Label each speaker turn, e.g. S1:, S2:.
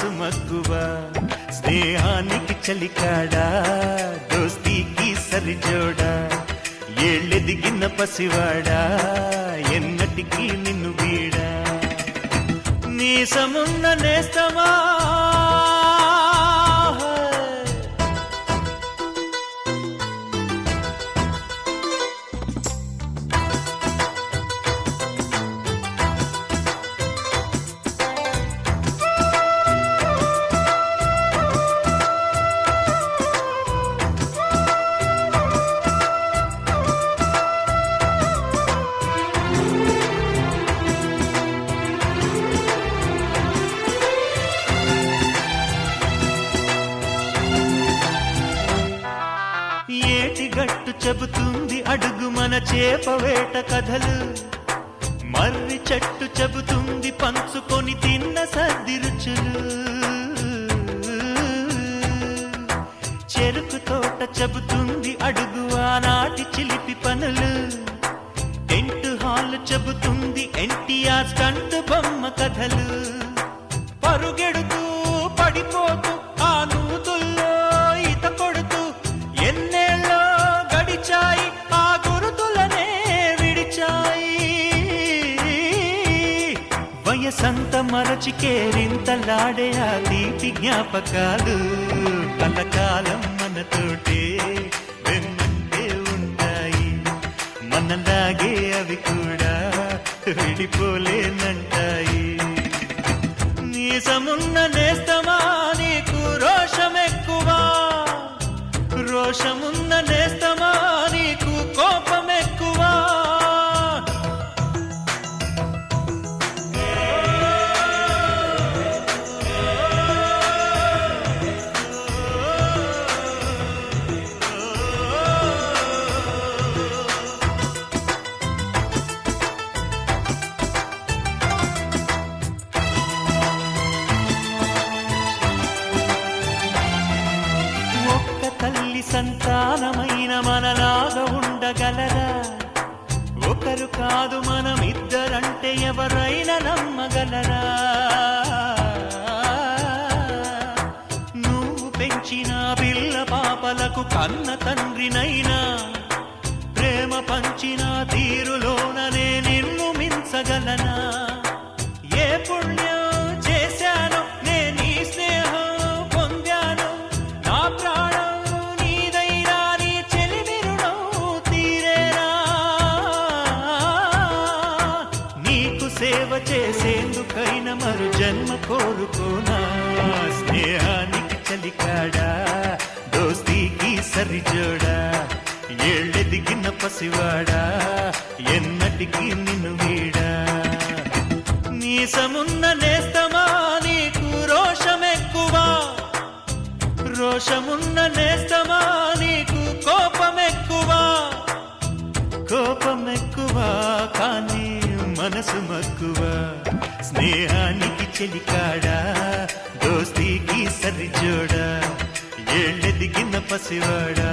S1: మనసు మక్కువ స్నేహానికి చలికాడా దోస్తీకి సరిజోడా ఏళ్ళెదిగిన పసివాడా ఎన్నటికీ నిన్ను వీడా నీసమున్న నేస్తమా ఏటిగట్టు చెబుతుంది అడుగు మన చేపవేట కథలు మర్రి చెట్టు చెబుతుంది పంచుకొని తిన్న సద్ది రుచులు చెరుకు తోట చెబుతుంది అడుగు ఆనాటి చిలిపి పనులు టెంట్ హాల్ చెబుతుంది ఎన్టీఆర్ స్టంట్ బొమ్మ కథలు పరుగెడుతూ పడిపోతూ ఆ నూతుల్లో ఈత కొడుతూ ఎన్నేళ్ళో గడిచాయి ఆ గురుతులనే విడిచాయి వయసంత మరచి కేరింతలాడే ఆ తీపి జ్ఞాపకాలు కలకాలం మనతోటే వెన్నంటే ఉంటాయి మనలాగే అవి కూడా విడిపోలేనంటాయి నీసమున్న నేస్తమా నీకు రోషమెక్కువా రోషమున్న నేస్తమా నీకు కోపమెక్కువా తల్లి సంతానమైన మనలాగా ఉండగలరా ఒకరు కాదు మనమిద్దరంటే ఎవరైనా నమ్మగలరా నువ్వు పెంచిన పిల్ల పాపలకు కన్న తండ్రినైనా ప్రేమ పంచిన తీరులోననే నిన్ను మించగలనా ఏ పుణ్యం చేశానో నేను ఈ స్నేహం పొందాను నా ప్రాణం సేవ చేసేందుకైనా మరు జన్మ కోరుకోనా స్నేహానికి చలికాడా దోస్తీకి సరిజోడా ఏళ్ళెదిగిన పసివాడా ఎన్నటికీ నిన్ను వీడా నీసమున్న నేస్తమా నీకు రోషమెక్కువా రోషమున్న నేస్తమా నీకు కోపమెక్కువా కోపమెక్కువా కానీ మనసు మక్కువ స్నేహానికి చెలికాడా దోస్తీకి సరిజోడా ఏళ్ళెదిగిన పసివాడా